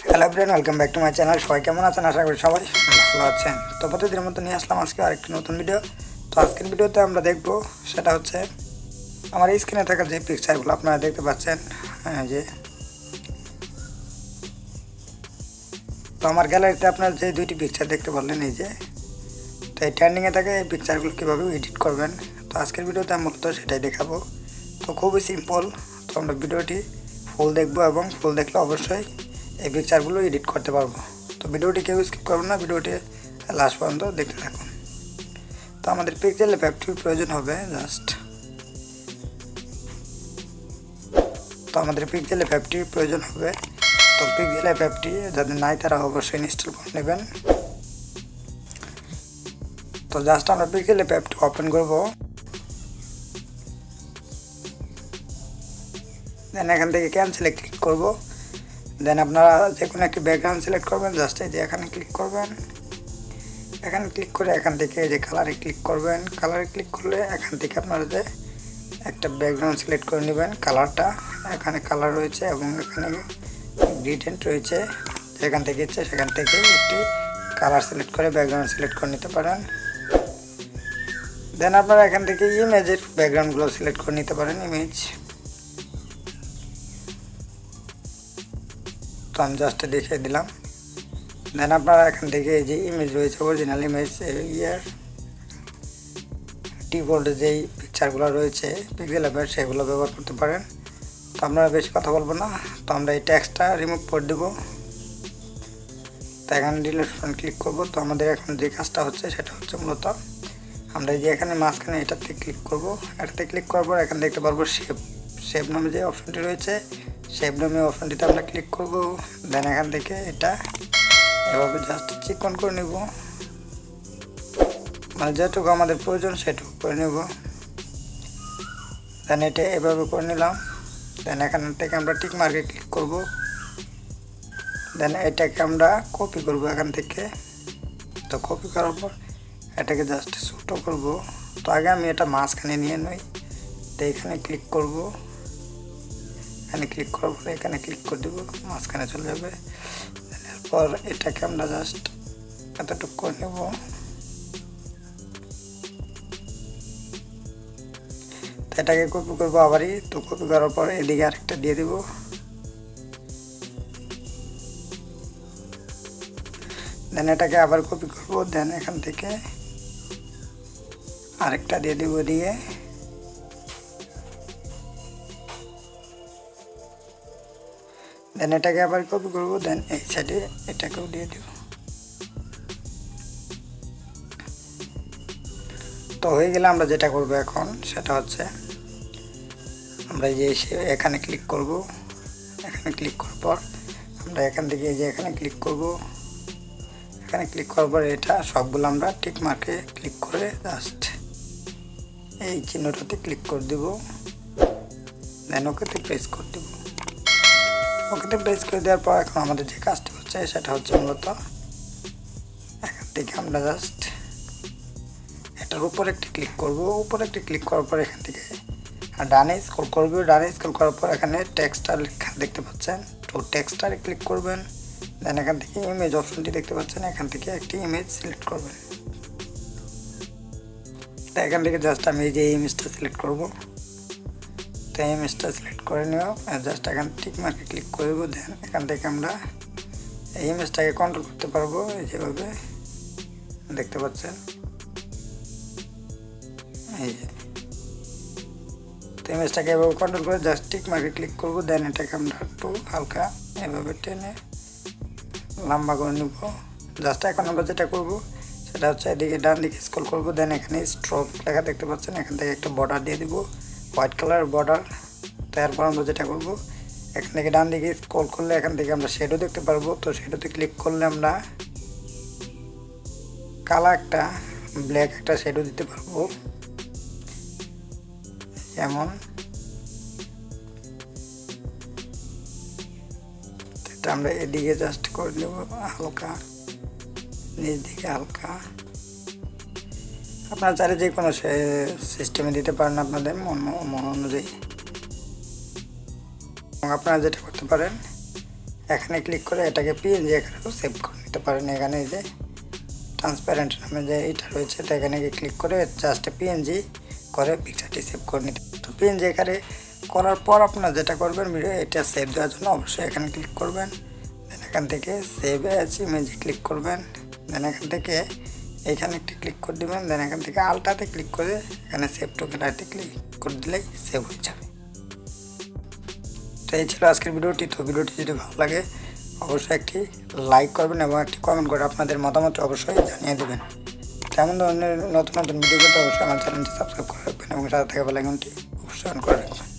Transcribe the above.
Hello everyone, welcome back to my channel. সবাই কেমন আছেন? আশা করি সবাই ভালো আছেন। তো প্রতিদিনের মতো নিয়ে আসলাম আজকে আরেকটি নতুন ভিডিও। তো আজকের ভিডিওতে আমরা দেখব সেটা হচ্ছে আমার স্ক্রিনে থাকা যে পিকচারগুলো আপনারা দেখতে পাচ্ছেন, যে তো আমার গ্যালারিতে আপনারা যে দুইটি পিকচার দেখতে পারলেন, এই যে তো এই ট্রেন্ডিংয়ে থাকে এই পিকচারগুলো কীভাবে এডিট করবেন। তো আজকের ভিডিওতে আমি মূলত সেটাই দেখাবো। তো খুবই সিম্পল। তো আমরা ভিডিওটি ফুল দেখবো এবং ফুল দেখলে অবশ্যই এই পিকচারগুলো এডিট করতে পারবো। তো ভিডিওটি কেউ স্কিপ করবেন না, ভিডিওটি লাস্ট পর্যন্ত দেখতে থাকুন। তো আমাদের পিক্সেলেব অ্যাপটির প্রয়োজন হবে পিক্সেলেব অ্যাপটি যাদের নাই তারা অবশ্যই ইনস্টল করে নেবেন। তো জাস্ট আমরা পিক্সেলেব অ্যাপটি ওপেন করব। দেন এখান থেকে ক্যান্সেলে ক্লিক করব। দেন আপনারা যে কোনো একটি ব্যাকগ্রাউন্ড সিলেক্ট করবেন। জাস্ট এই যে এখানে ক্লিক করবেন। এখানে ক্লিক করে এখান থেকে এই যে কালারে ক্লিক করবেন। কালারে ক্লিক করলে এখান থেকে আপনারা যে একটা ব্যাকগ্রাউন্ড সিলেক্ট করে নেবেন। কালারটা এখানে কালার রয়েছে এবং এখানে গ্রেডিয়েন্ট রয়েছে। যেখান থেকে ইচ্ছে সেখান থেকে একটি কালার সিলেক্ট করে ব্যাকগ্রাউন্ড সিলেক্ট করে নিতে পারেন। দেন আপনারা এখান থেকে ইমেজের ব্যাকগ্রাউন্ডগুলো সিলেক্ট করে নিতে পারেন। ইমেজ তো আমি জাস্ট দেখিয়ে দিলাম। দেন আপনারা এখান থেকে এই যে ইমেজ রয়েছে, অরিজিনাল ইমেজ, ডিফল্ট যেই পিকচারগুলো রয়েছে পিক্সেলেবের সেগুলো ব্যবহার করতে পারেন। তো আপনারা বেশি কথা বলবো না। তো আমরা এই টেক্সটটা রিমুভ করে দেবো। তো এখানে ডিলিট অপশন ক্লিক করব। তো আমাদের এখন যে কাজটা হচ্ছে সেটা হচ্ছে মূলত আমরা এই যে এখানে মাঝখানে এটাতে ক্লিক করব। এটাতে ক্লিক করার পর এখানে দেখতে পারবো শেপ নামে যে অপশনটি রয়েছে, শেপ নামে অপশনটিতে আমরা ক্লিক করব। দেন এখান থেকে এটা এভাবে জাস্ট চিকন করে নেব, মানে যেটুকু আমাদের প্রয়োজন সেটুকু করে নেব। দেন এটা এভাবে করে নিলাম। দেন এখান থেকে আমরা টিক মার্কে ক্লিক করব। দেন এটাকে আমরা কপি করব এখান থেকে। তো কপি করার পর এটাকে জাস্ট ছোটো করব। তো আগে আমি এটা মাঝখানে নিয়ে নই। তো এখানে ক্লিক করব। এখানে ক্লিক করার পরে এখানে ক্লিক করে দেবো, মাঝখানে চলে যাবে। এরপর এটাকে আমরা জাস্ট এতটুকু করে নেব। তো এটাকে কপি করবো আবারই। তো কপি করার পর এদিকে আরেকটা দিয়ে দেব। দেন এটাকে আবার কপি করব। দেন এখান থেকে আরেকটা দিয়ে দেবো এদিকে। দেন এটাকে আবার কপি করব। দেন এই সাইডে এটাকেও দিয়ে দেব। তো হয়ে গেলে আমরা যেটা করব এখন সেটা হচ্ছে আমরা যে এখানে ক্লিক করব। এখানে ক্লিক করার পর আমরা এখান থেকে এই যে এখানে ক্লিক করব। এখানে ক্লিক করার পর এটা সবগুলো আমরা টিক মার্কে ক্লিক করে জাস্ট এই চিহ্নটাতে ক্লিক করে দেব। দেন ওকেতে প্রেস করে দেব। ওকেতে প্রেস করে দেওয়ার পর এখন আমাদের যে কাজটি হচ্ছে সেটা হচ্ছে মূলত এখান থেকে আমরা জাস্ট এটার উপর একটি ক্লিক করব। উপরে একটি ক্লিক করার পর এখান থেকে ডানে স্ক্রল করবে। ডানে স্ক্রল করার পর এখানে টেক্সটটা লেখা দেখতে পাচ্ছেন। তো টেক্সটটারে ক্লিক করবেন। দেন এখান থেকে ইমেজ অপশনটি দেখতে পাচ্ছেন, এখান থেকে একটি ইমেজ সিলেক্ট করবেন। তো এখান থেকে জাস্ট আমি এই যে ইমেজটা সিলেক্ট করব। তো ইমেজটা সিলেক্ট করে নিও, জাস্ট এখান টিক মার্কে ক্লিক করব। দেন এখান থেকে আমরা এই ইমেজটাকে কন্ট্রোল করতে পারবো, এই যেভাবে দেখতে পাচ্ছেন। এই যে তো ইমেজটাকে এভাবে কন্ট্রোল করে জাস্ট টিক মার্কে ক্লিক করব। দেন এটাকে আমরা একটু হালকা এভাবে টেনে লম্বা করে নিব। জাস্ট এখন আমরা যেটা করব সেটা হচ্ছে এদিকে ডান দিকে স্ক্রল করব। দেন এখানে স্ট্রোক লেখা দেখতে পাচ্ছেন, এখান থেকে একটা বর্ডার দিয়ে দিব, হোয়াইট কালার বর্ডার। তারপর আমরা যেটা করব এখান থেকে ডান দিকে স্ক্রল করলে এখান থেকে আমরা শ্যাডো দেখতে পারবো। তো শ্যাডোতে ক্লিক করলে আমরা কালা একটা ব্ল্যাক একটা শ্যাডো দিতে পারবো। যেমন এটা আমরা এদিকে জাস্ট করে নেব হালকা, নিচ দিকে হালকা। আপনারা চাইলে যে কোনো সিস্টেমে দিতে পারেন আপনাদের মন অনুযায়ী। এবং আপনারা যেটা করতে পারেন এখানে ক্লিক করে এটাকে পিএনজি আকারেও সেভ করে নিতে পারেন। এখানে এই যে ট্রান্সপারেন্ট নামে যে এটা রয়েছে, তো এখানে ক্লিক করে জাস্ট পিএনজি করে পিকচারটি সেভ করে নিতে। তো পিএনজি আকারে করার পর আপনারা যেটা করবেন, এটা সেভ দেওয়ার জন্য অবশ্যই এখানে ক্লিক করবেন। দেন এখান থেকে সেভ অ্যাজ ইমেজে ক্লিক করবেন। দেন এখান থেকে এখানে একটি ক্লিক করে দেবেন। দেন এখান থেকে আলটাতে ক্লিক করে এখানে সেভ টু গ্যালারিতে ক্লিক করে দিলেই সেভ হয়ে যাবে। তো এই ছিল আজকের ভিডিওটি। তো ভিডিওটি যদি ভালো লাগে অবশ্যই একটি লাইক করবেন এবং একটি কমেন্ট করে আপনাদের মতামত অবশ্যই জানিয়ে দেবেন। তেমন ধরনের নতুন নতুন ভিডিও পেতে অবশ্যই আমার চ্যানেলটি সাবস্ক্রাইব করে রাখবেন এবং সাথে থাকা বেল আইকনটি অবশ্যই অন করে রাখবেন।